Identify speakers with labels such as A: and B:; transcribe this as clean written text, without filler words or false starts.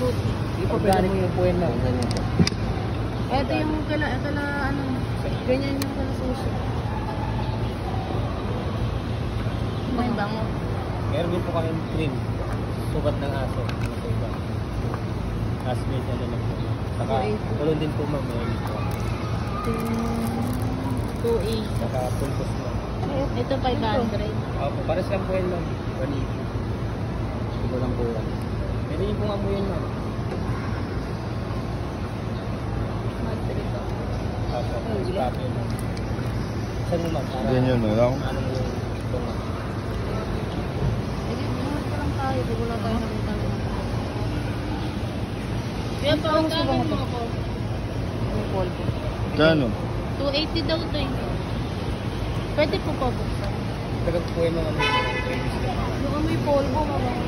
A: fruity.
B: Organic yung po yun na.
A: Ito yung ano, ganyan yung kala sushi. May bango.
B: Meron din po kami cream. Sugat ng aso. Classmate na lang po. Saka, tulong din po ma'am. Meron po.
A: 280.
B: Saka pulpos mo.
A: Ito 500.
B: Opo, pares lang po yun ma'am. 180. Ito lang po yan. Pwede niyo pong amuyan ma'am.
A: Madrito.
B: Opo, stop yun ma'am. Saan mo ma'am?
C: Ganyan na lang.
B: Ano mo yung tunga?
A: Bumunod pa lang tayo. Di wala tayo nakita. Kaya pa ang gawin mo ako.
B: Yung polvo.
C: Kano?
A: 280 daw to eh. Pwede po pa buksan.
B: Tagal po yun mga
A: Yung amoy polvo, mabang.